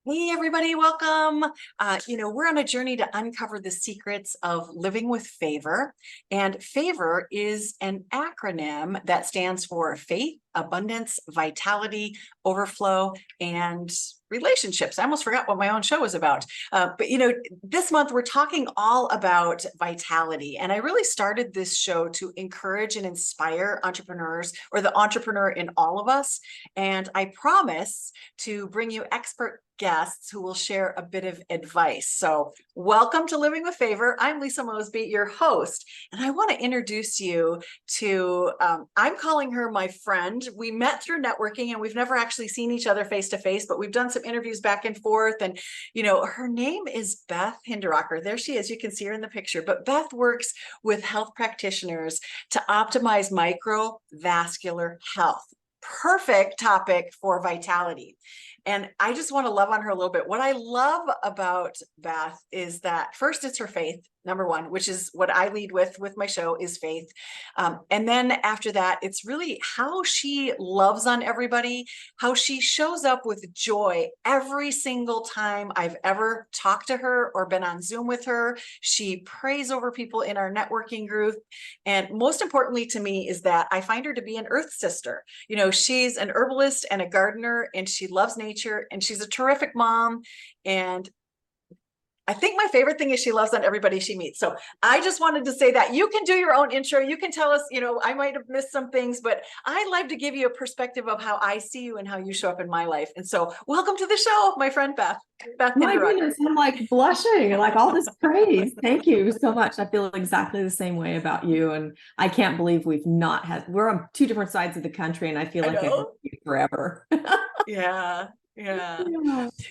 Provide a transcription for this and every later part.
Hey, everybody, welcome. We're on a journey to uncover the secrets of living with F.A.V.O.R. And F.A.V.O.R is an acronym that stands for faith, abundance, vitality, overflow, and relationships. I almost forgot what my own show was about. This month we're talking all about vitality. And I really started this show to encourage and inspire entrepreneurs, or the entrepreneur in all of us. And I promise to bring you expert guests who will share a bit of advice. So welcome to Living with F.A.V.O.R. I'm Lisa Mosbey, your host, and I want to introduce you to, I'm calling her my friend. We met through networking and we've never actually seen each other face to face, but we've done some interviews back and forth. And, her name is Beth Hinderacker. There she is. You can see her in the picture, but Beth works with health practitioners to optimize micro-vascular health. Perfect topic for vitality. And I just want to love on her a little bit. What I love about Beth is that first, it's her faith, number one, which is what I lead with my show is faith. And then after that, it's really how she loves on everybody, how she shows up with joy every single time I've ever talked to her or been on Zoom with her. She prays over people in our networking group. And most importantly to me is that I find her to be an earth sister. She's an herbalist and a gardener, and she loves nature, and she's a terrific mom. And I think my favorite thing is she loves on everybody she meets. So I just wanted to say that you can do your own intro. You can tell us, I might have missed some things, but I like to give you a perspective of how I see you and how you show up in my life. And so welcome to the show, my friend Beth. My goodness, I'm like blushing, like all this praise. Thank you so much. I feel exactly the same way about you. And I can't believe we're on two different sides of the country, and I feel like I've known you forever. Yeah.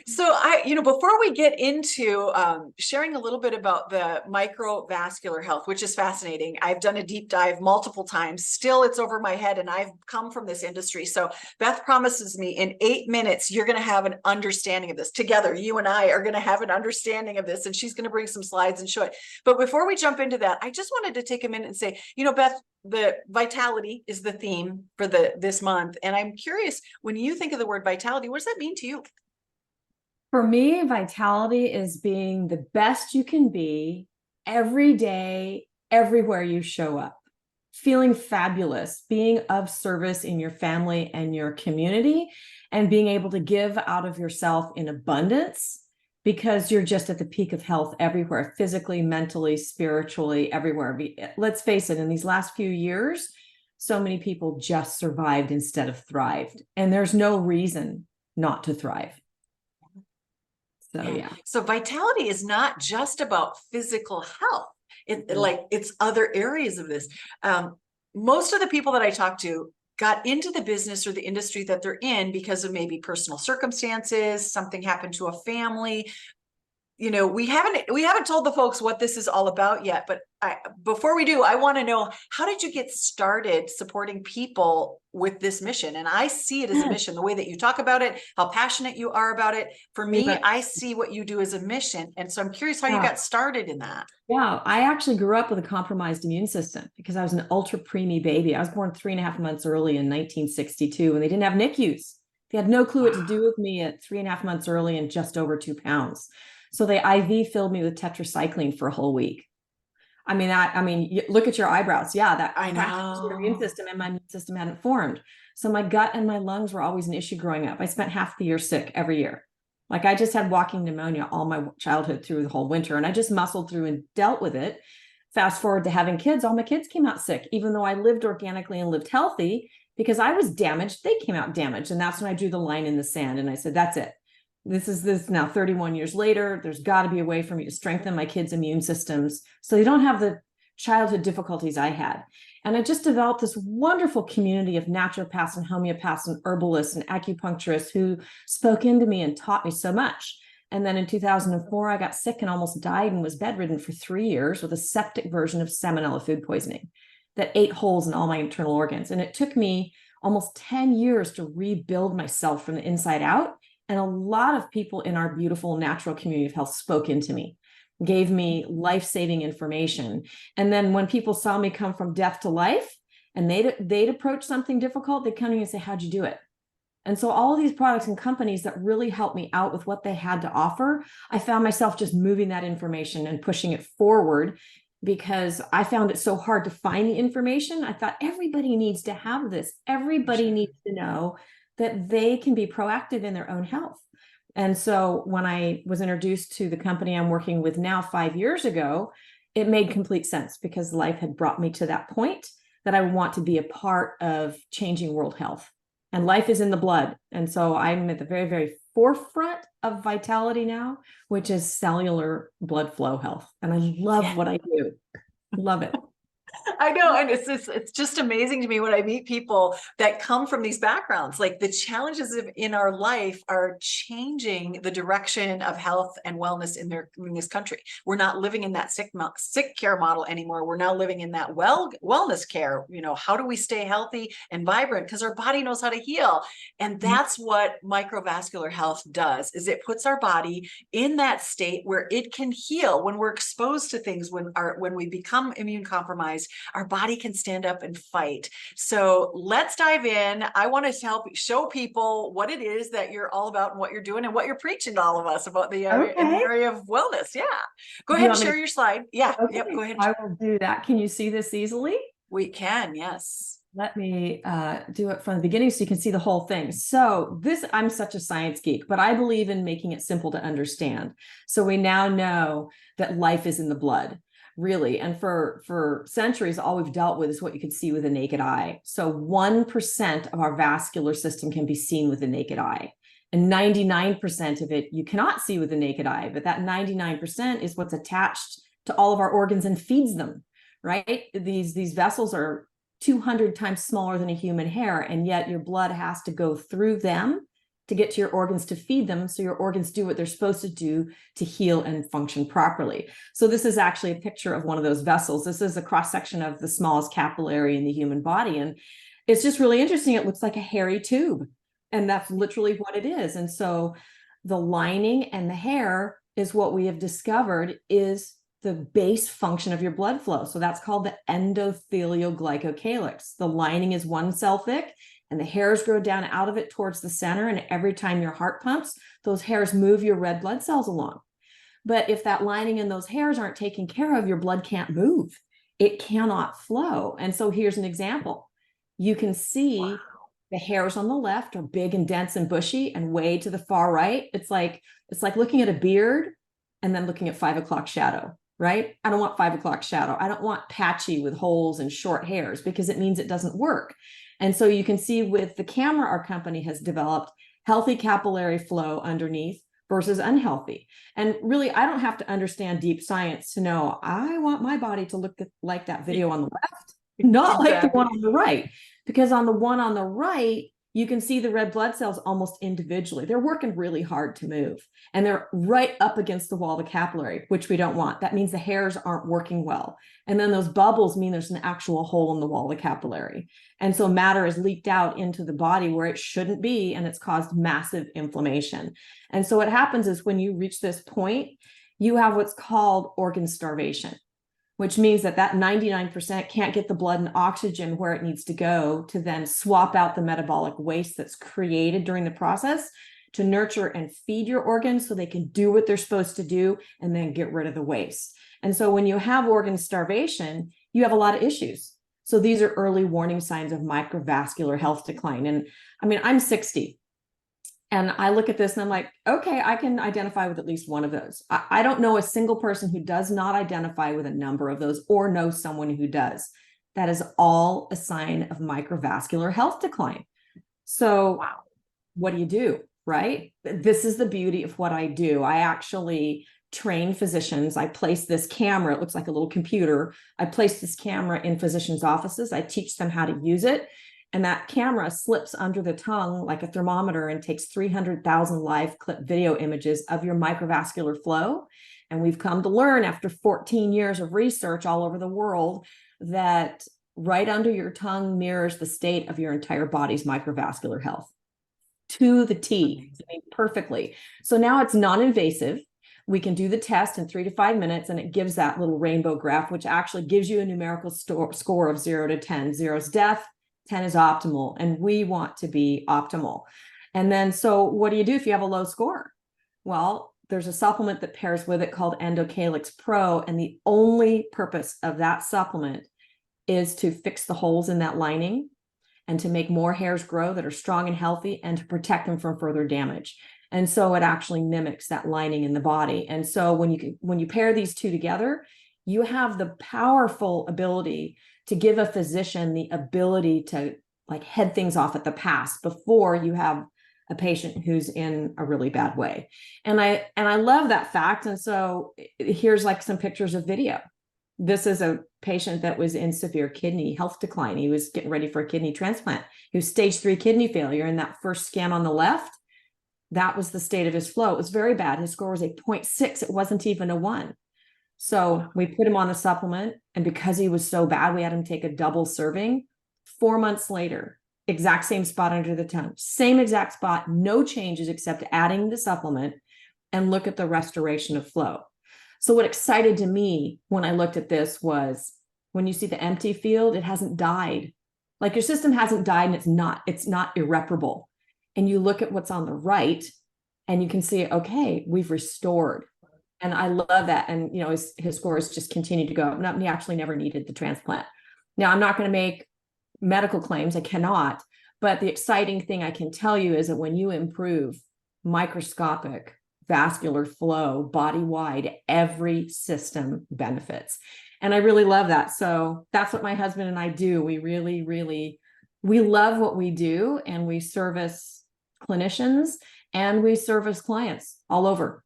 So before we get into sharing a little bit about the microvascular health, which is fascinating, I've done a deep dive multiple times. Still, it's over my head, and I've come from this industry. So Beth promises me in 8 minutes, you're going to have an understanding of this. Together, you and I are going to have an understanding of this, and she's going to bring some slides and show it. But before we jump into that, I just wanted to take a minute and say, Beth, the vitality is the theme for this month. And I'm curious, when you think of the word vitality, what does that mean to you? For me, vitality is being the best you can be every day, everywhere you show up, feeling fabulous, being of service in your family and your community, and being able to give out of yourself in abundance because you're just at the peak of health everywhere, physically, mentally, spiritually, everywhere. Let's face it, in these last few years, so many people just survived instead of thrived. And there's no reason not to thrive. So, yeah. So vitality is not just about physical health. It's other areas of this. Most of the people that I talk to got into the business or the industry that they're in because of maybe personal circumstances, something happened to a family. We haven't told the folks what this is all about yet, but before we do, I want to know, how did you get started supporting people with this mission? And I see it as a mission, the way that you talk about it, how passionate you are about it. For me, I see what you do as a mission. And so I'm curious how you got started in that. Yeah, I actually grew up with a compromised immune system because I was an ultra preemie baby. I was born 3.5 months early in 1962, and they didn't have NICUs. They had no clue what to do with me at 3.5 months early and just over 2 pounds. So they IV filled me with tetracycline for a whole week. I mean, look at your eyebrows. Yeah, that I know. your immune system, and my immune system hadn't formed. So my gut and my lungs were always an issue growing up. I spent half the year sick every year. Like, I just had walking pneumonia all my childhood through the whole winter, and I just muscled through and dealt with it. Fast forward to having kids, all my kids came out sick, even though I lived organically and lived healthy. Because I was damaged, they came out damaged. And that's when I drew the line in the sand, and I said, that's it. This is now 31 years later. There's got to be a way for me to strengthen my kids' immune systems so they don't have the childhood difficulties I had. And I just developed this wonderful community of naturopaths and homeopaths and herbalists and acupuncturists who spoke into me and taught me so much. And then in 2004, I got sick and almost died and was bedridden for 3 years with a septic version of salmonella food poisoning that ate holes in all my internal organs. And it took me almost 10 years to rebuild myself from the inside out. And a lot of people in our beautiful natural community of health spoke into me, gave me life-saving information. And then when people saw me come from death to life and they'd approach something difficult, they'd come to me and say, how'd you do it? And so all of these products and companies that really helped me out with what they had to offer, I found myself just moving that information and pushing it forward because I found it so hard to find the information. I thought everybody needs to have this. Everybody needs to know that they can be proactive in their own health. And so when I was introduced to the company I'm working with now 5 years ago, it made complete sense because life had brought me to that point that I want to be a part of changing world health. And life is in the blood. And so I'm at the very, very forefront of vitality now, which is cellular blood flow health. And I love what I do. Love it. I know. And it's just amazing to me when I meet people that come from these backgrounds. Like the challenges in our life are changing the direction of health and wellness in this country. We're not living in that sick care model anymore. We're now living in that wellness care. You know, how do we stay healthy and vibrant? Because our body knows how to heal. And that's what microvascular health does, is it puts our body in that state where it can heal when we're exposed to things, when we become immune compromised. Our body can stand up and fight. So let's dive in. I want to help show people what it is that you're all about and what you're doing and what you're preaching to all of us about in the area of wellness. Yeah. Go ahead and share your slide. Yeah. Okay. Yep. Go ahead. I will do that. Can you see this easily? We can. Yes. Let me do it from the beginning so you can see the whole thing. So I'm such a science geek, but I believe in making it simple to understand. So we now know that life is in the blood. Really. And for centuries, all we've dealt with is what you could see with the naked eye. So 1% of our vascular system can be seen with the naked eye. And 99% of it you cannot see with the naked eye. But that 99% is what's attached to all of our organs and feeds them, right? These vessels are 200 times smaller than a human hair. And yet your blood has to go through them to get to your organs to feed them, so your organs do what they're supposed to do to heal and function properly. So this is actually a picture of one of those vessels. This is a cross-section of the smallest capillary in the human body. And it's just really interesting. It looks like a hairy tube. And that's literally what it is. And so the lining and the hair is what we have discovered is the base function of your blood flow. So that's called the endothelial glycocalyx. The lining is 1 cell thick, and the hairs grow down out of it towards the center. And every time your heart pumps, those hairs move your red blood cells along. But if that lining and those hairs aren't taken care of, your blood can't move. It cannot flow. And so here's an example. You can see the hairs on the left are big and dense and bushy, and way to the far right, it's like looking at a beard and then looking at 5 o'clock shadow, right? I don't want 5 o'clock shadow. I don't want patchy with holes and short hairs, because it means it doesn't work. And so you can see with the camera our company has developed, healthy capillary flow underneath versus unhealthy. And really, I don't have to understand deep science to know I want my body to look like that video on the left, not like the one on the right. Because on the one on the right, you can see the red blood cells almost individually. They're working really hard to move, and they're right up against the wall of the capillary, which we don't want. That means the hairs aren't working well. And then those bubbles mean there's an actual hole in the wall of the capillary. And so matter is leaked out into the body where it shouldn't be, and it's caused massive inflammation. And so what happens is when you reach this point, you have what's called organ starvation, which means that 99% can't get the blood and oxygen where it needs to go to then swap out the metabolic waste that's created during the process to nurture and feed your organs so they can do what they're supposed to do and then get rid of the waste. And so when you have organ starvation, you have a lot of issues. So these are early warning signs of microvascular health decline. And I mean, I'm 60. And I look at this and I'm like, okay, I can identify with at least one of those. I don't know a single person who does not identify with a number of those or know someone who does. That is all a sign of microvascular health decline. So what do you do, right? This is the beauty of what I do. I actually train physicians. I place this camera. It looks like a little computer. I place this camera in physicians' offices. I teach them how to use it. And that camera slips under the tongue like a thermometer and takes 300,000 live clip video images of your microvascular flow. And we've come to learn after 14 years of research all over the world that right under your tongue mirrors the state of your entire body's microvascular health to the T, perfectly. So now it's non-invasive. We can do the test in 3 to 5 minutes, and it gives that little rainbow graph, which actually gives you a numerical score of 0 to 10. 0 is death, 10 is optimal, and we want to be optimal. And then, so what do you do if you have a low score? Well, there's a supplement that pairs with it called Endocalyx Pro. And the only purpose of that supplement is to fix the holes in that lining and to make more hairs grow that are strong and healthy and to protect them from further damage. And so it actually mimics that lining in the body. And so when you pair these two together, you have the powerful ability to give a physician the ability to like head things off at the pass before you have a patient who's in a really bad way. And I love that fact. And so here's like some pictures of video. This is a patient that was in severe kidney health decline. He was getting ready for a kidney transplant. He was stage 3 kidney failure. And that first scan on the left, that was the state of his flow. It was very bad. His score was a 0.6. It wasn't even a 1. So we put him on the supplement. And because he was so bad, we had him take a double serving. 4 months later, exact same spot under the tongue, same exact spot, no changes except adding the supplement, and look at the restoration of flow. So what excited to me when I looked at this was when you see the empty field, it hasn't died. Like your system hasn't died and it's not irreparable. And you look at what's on the right and you can see, okay, we've restored. And I love that. And, you know, his scores just continue to go up. He actually never needed the transplant. Now, I'm not going to make medical claims. I cannot. But the exciting thing I can tell you is that when you improve microscopic vascular flow body-wide, every system benefits. And I really love that. So that's what my husband and I do. We really, we love what we do, and we service clinicians and we service clients all over.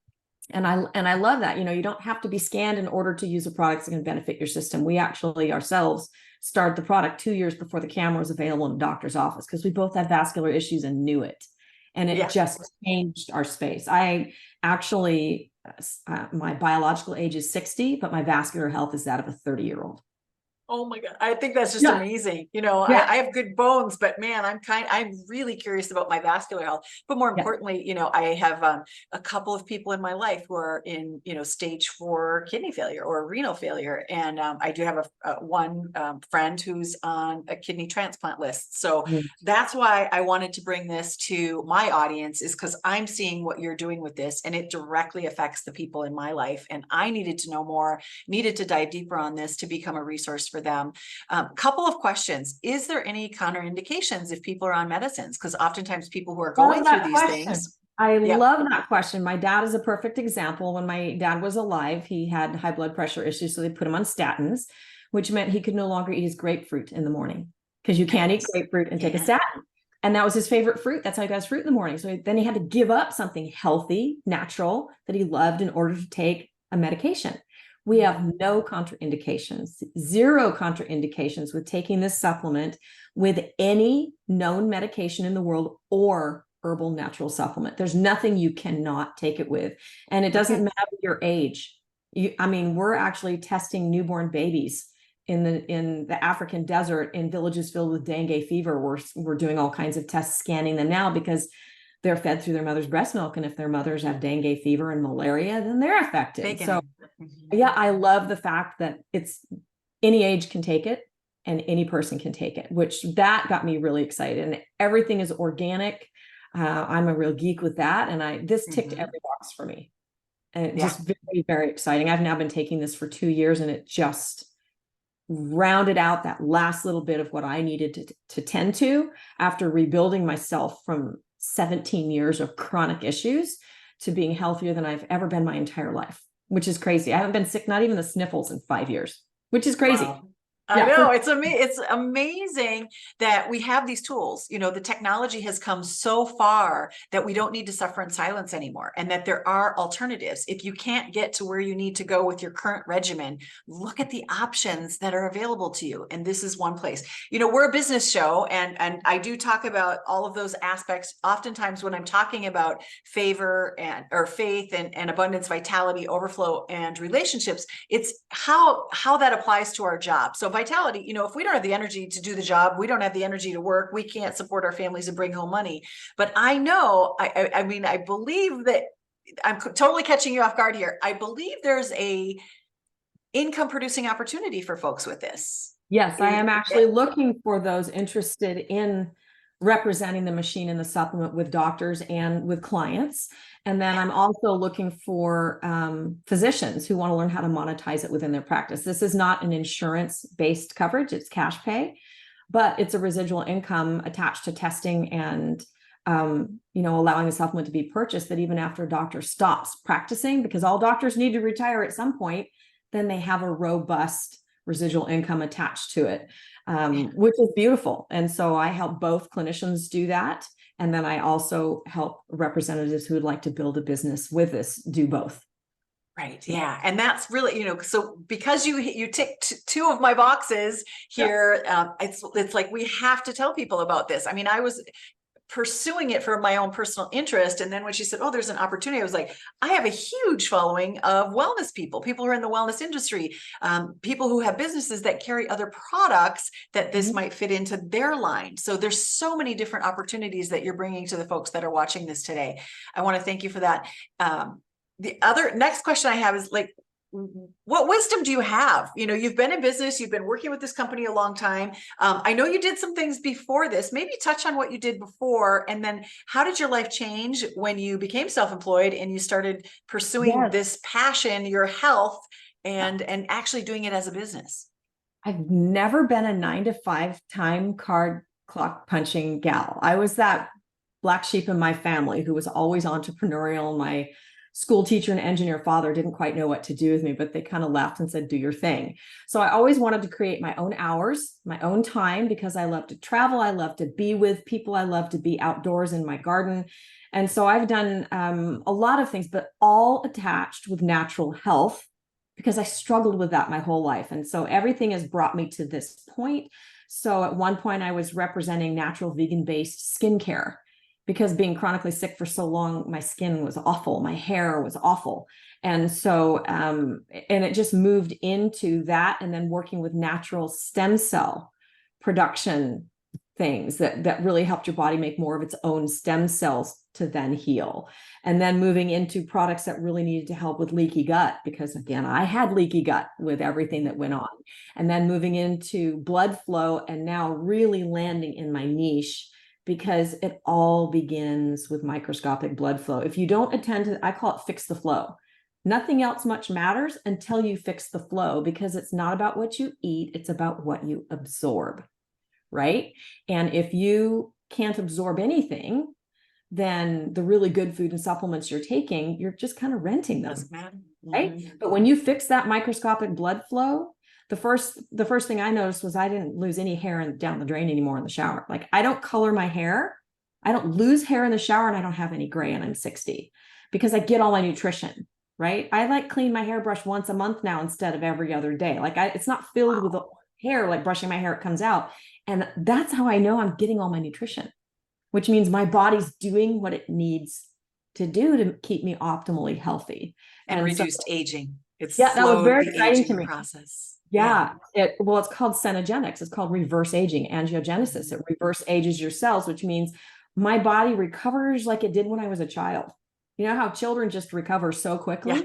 And I love that. You know, you don't have to be scanned in order to use a product that can benefit your system. We actually ourselves started the product 2 years before the camera was available in a doctor's office because we both had vascular issues and knew it. And it just changed our space. I actually, my biological age is 60, but my vascular health is that of a 30-year-old. Oh my God. I think that's just amazing. You know, I have good bones, but man, I'm really curious about my vascular health. But more importantly, you know, I have a couple of people in my life who are in, you know, stage 4 kidney failure or renal failure. And I do have one friend who's on a kidney transplant list. So that's why I wanted to bring this to my audience, is because I'm seeing what you're doing with this, and it directly affects the people in my life. And I needed to know more, needed to dive deeper on this to become a resource for them. Couple of questions. Is there any counterindications if people are on medicines? Because oftentimes people who are going through these things. I love that question. My dad is a perfect example. When my dad was alive, he had high blood pressure issues, so they put him on statins, which meant he could no longer eat his grapefruit in the morning, because you can't eat grapefruit and take a statin. And that was his favorite fruit. That's how he got his fruit in the morning. So then he had to give up something healthy, natural, that he loved in order to take a medication. We have no contraindications, 0 contraindications with taking this supplement with any known medication in the world or herbal natural supplement. There's nothing you cannot take it with. And it doesn't matter your age. I mean, we're actually testing newborn babies in the African desert in villages filled with dengue fever. We're doing all kinds of tests, scanning them now, because they're fed through their mother's breast milk. And if their mothers have dengue fever and malaria, then they're affected. So yeah, I love the fact that it's any age can take it and any person can take it, which that got me really excited. And everything is organic. I'm a real geek with that. And this ticked every box for me. And it's just very, very exciting. I've now been taking this for 2 years, and it just rounded out that last little bit of what I needed to tend to after rebuilding myself from 17 years of chronic issues to being healthier than I've ever been my entire life, which is crazy. I haven't been sick, not even the sniffles, in 5 years, which is crazy. Wow. I know, it's amazing that we have these tools. You know, the technology has come so far that we don't need to suffer in silence anymore, and that there are alternatives. If you can't get to where you need to go with your current regimen, look at the options that are available to you. And this is one place. You know, we're a business show, and I do talk about all of those aspects. Oftentimes when I'm talking about F.A.V.O.R or faith and abundance, vitality, overflow, and relationships, it's how that applies to our job. So vitality, you know, if we don't have the energy to do the job, we don't have the energy to work, we can't support our families and bring home money. But I know, I mean, I believe that I'm totally catching you off guard here. I believe there's a income producing opportunity for folks with this. Yes, I am actually looking for those interested in representing the machine and the supplement with doctors and with clients. And then I'm also looking for physicians who want to learn how to monetize it within their practice. This is not an insurance-based coverage, it's cash pay, but it's a residual income attached to testing and allowing the supplement to be purchased, that even after a doctor stops practicing, because all doctors need to retire at some point, then they have a robust residual income attached to it, which is beautiful. And so I help both clinicians do that. And then I also help representatives who would like to build a business with this do both. Right. Yeah. And that's really, so because you ticked two of my boxes here, it's like, we have to tell people about this. I mean, I was pursuing it for my own personal interest. And then when she said, oh, there's an opportunity, I was like, I have a huge following of wellness people who are in the wellness industry, people who have businesses that carry other products that this might fit into their line. So there's so many different opportunities that you're bringing to the folks that are watching this today. I want to thank you for that. The other next question I have is like, what wisdom do you have? You've been in business, you've been working with this company a long time. I know you did some things before this. Maybe touch on what you did before, and then how did your life change when you became self-employed and you started pursuing this passion, your health, and actually doing it as a business? I've never been a 9-to-5 time card clock punching gal. I was that black sheep in my family who was always entrepreneurial. My school teacher and engineer father didn't quite know what to do with me, but they kind of laughed and said, do your thing. So I always wanted to create my own hours, my own time, because I love to travel. I love to be with people. I love to be outdoors in my garden. And so I've done a lot of things, but all attached with natural health, because I struggled with that my whole life. And so everything has brought me to this point. So at one point I was representing natural vegan-based skincare, because being chronically sick for so long, my skin was awful, my hair was awful. And so, and it just moved into that, and then working with natural stem cell production things that really helped your body make more of its own stem cells to then heal. And then moving into products that really needed to help with leaky gut, because again, I had leaky gut with everything that went on. And then moving into blood flow, and now really landing in my niche, because it all begins with microscopic blood flow. If you don't attend to, I call it fix the flow. Nothing else much matters until you fix the flow, because it's not about what you eat, it's about what you absorb, right? And if you can't absorb anything, then the really good food and supplements you're taking, you're just kind of renting them. Doesn't matter. Right? But when you fix that microscopic blood flow, the first thing I noticed was I didn't lose any hair down the drain anymore in the shower. Like, I don't color my hair. I don't lose hair in the shower, and I don't have any gray, and I'm 60, because I get all my nutrition, right? I like clean my hairbrush once a month now instead of every other day. Like, it's not filled with hair, like brushing my hair, it comes out. And that's how I know I'm getting all my nutrition, which means my body's doing what it needs to do to keep me optimally healthy. And reduced aging. It's that was very exciting to me. Process. It's called senogenics. It's called reverse aging, angiogenesis. It reverse ages your cells, which means my body recovers like it did when I was a child. You know how children just recover so quickly? Yeah,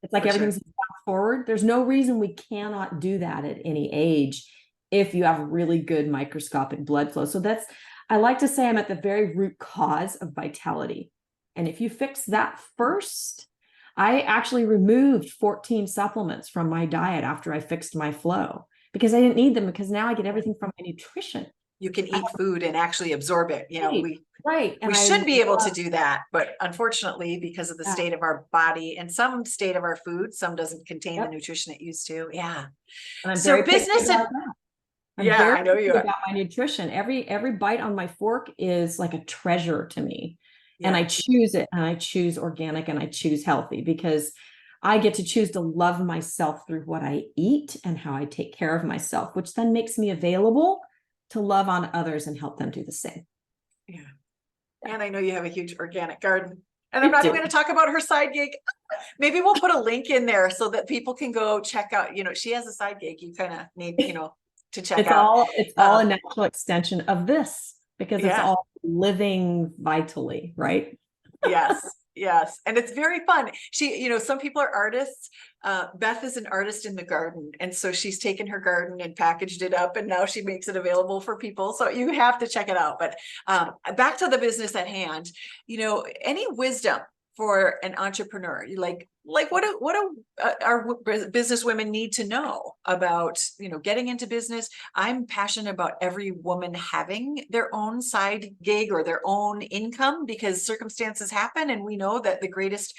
it's like everything's fast forward. There's no reason we cannot do that at any age if you have really good microscopic blood flow. So I like to say I'm at the very root cause of vitality. And if you fix that first, I actually removed 14 supplements from my diet after I fixed my flow, because I didn't need them, because now I get everything from my nutrition. You can eat food and actually absorb it. We And should be able to do that, but unfortunately, because of the state of our body and some state of our food, some doesn't contain the nutrition it used to. Yeah. And I'm so business and I know you are about my nutrition. Every bite on my fork is like a treasure to me. And I choose it, and I choose organic, and I choose healthy, because I get to choose to love myself through what I eat and how I take care of myself, which then makes me available to love on others and help them do the same. Yeah. And I know you have a huge organic garden, and I'm not even going to talk about her side gig. Maybe we'll put a link in there so that people can go check out, she has a side gig. You kind of need, to check out. It's all a natural extension of this, because it's all living vitally, right? Yes. Yes. And it's very fun. Some people are artists. Beth is an artist in the garden. And so she's taken her garden and packaged it up, and now she makes it available for people. So you have to check it out. But back to the business at hand, any wisdom for an entrepreneur, what do our business women need to know about, getting into business? I'm passionate about every woman having their own side gig or their own income, because circumstances happen. And we know that the greatest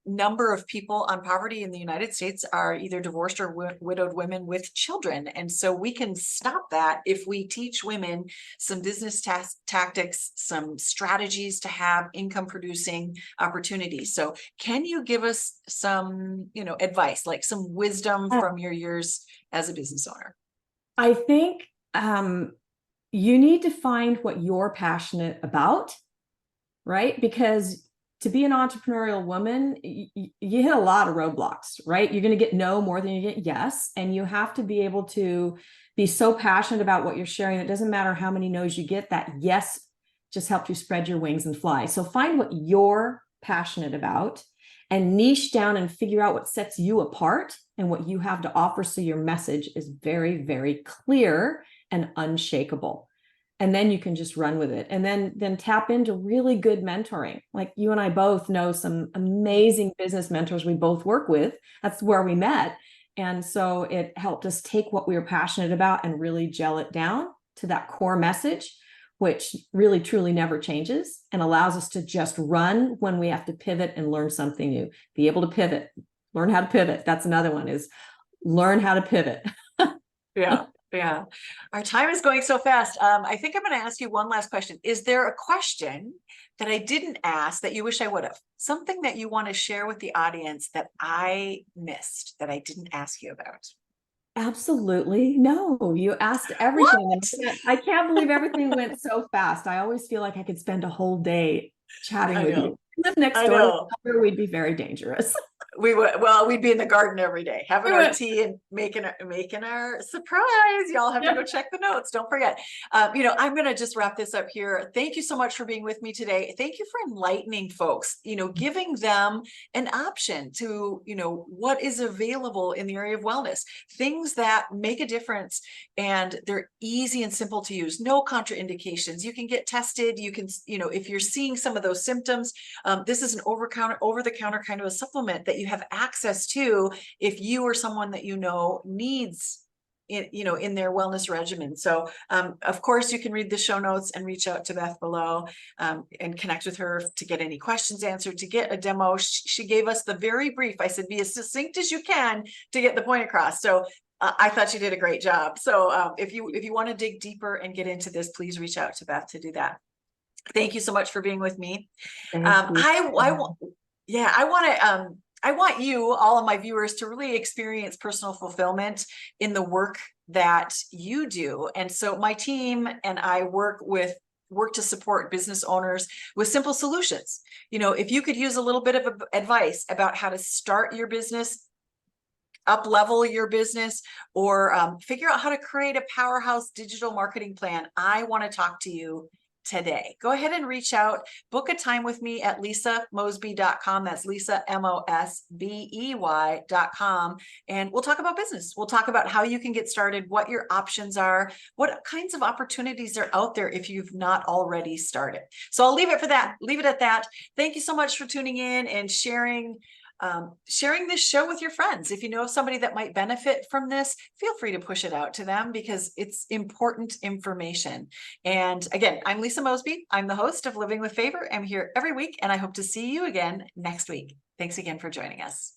number of people on poverty in the United States are either divorced or widowed women with children. And so we can stop that if we teach women some business tactics, some strategies to have income producing opportunities. So can you give us some, advice, like some wisdom from your years as a business owner? I think you need to find what you're passionate about, right? Because to be an entrepreneurial woman, you hit a lot of roadblocks, right? You're going to get no more than you get yes. And you have to be able to be so passionate about what you're sharing. It doesn't matter how many no's you get, that yes just helped you spread your wings and fly. So find what you're passionate about and niche down and figure out what sets you apart and what you have to offer. So your message is very, very clear and unshakable. And then you can just run with it. And then tap into really good mentoring. Like you and I both know some amazing business mentors we both work with. That's where we met. And so it helped us take what we were passionate about and really gel it down to that core message, which really truly never changes and allows us to just run when we have to pivot and learn something new. Be able to pivot, learn how to pivot. That's another one, is learn how to pivot. Yeah. Yeah. Our time is going so fast. I think I'm going to ask you one last question. Is there a question that I didn't ask that you wish I would have? Something that you want to share with the audience that I missed, that I didn't ask you about? Absolutely. No, you asked everything. And I can't believe everything went so fast. I always feel like I could spend a whole day chatting I with know. you. Live next I door to each know. other, we'd be very dangerous. We'd be in the garden every day, having our tea and making our surprise. Y'all have to go check the notes. Don't forget. I'm going to just wrap this up here. Thank you so much for being with me today. Thank you for enlightening folks, giving them an option to, what is available in the area of wellness, things that make a difference, and they're easy and simple to use. No contraindications. You can get tested. You can, if you're seeing some of those symptoms, this is an over-the-counter kind of a supplement that you have access to if you or someone that needs in their wellness regimen. So of course you can read the show notes and reach out to Beth below and connect with her to get any questions answered, to get a demo. She gave us the very brief. I said, be as succinct as you can to get the point across. So I thought she did a great job. So if you want to dig deeper and get into this, please reach out to Beth to do that. Thank you so much for being with me. I want you, all of my viewers, to really experience personal fulfillment in the work that you do. And so my team and I work to support business owners with simple solutions. If you could use a little bit of advice about how to start your business, up level your business, or figure out how to create a powerhouse digital marketing plan, I want to talk to you today. Go ahead and reach out, book a time with me at lisamosbey.com. That's Lisa, Mosbey.com. And we'll talk about business. We'll talk about how you can get started, what your options are, what kinds of opportunities are out there if you've not already started. So I'll leave it at that. Thank you so much for tuning in and sharing this show with your friends. If you know of somebody that might benefit from this, feel free to push it out to them, because it's important information. And again, I'm Lisa Mosbey. I'm the host of Living with Favor. I'm here every week, and I hope to see you again next week. Thanks again for joining us.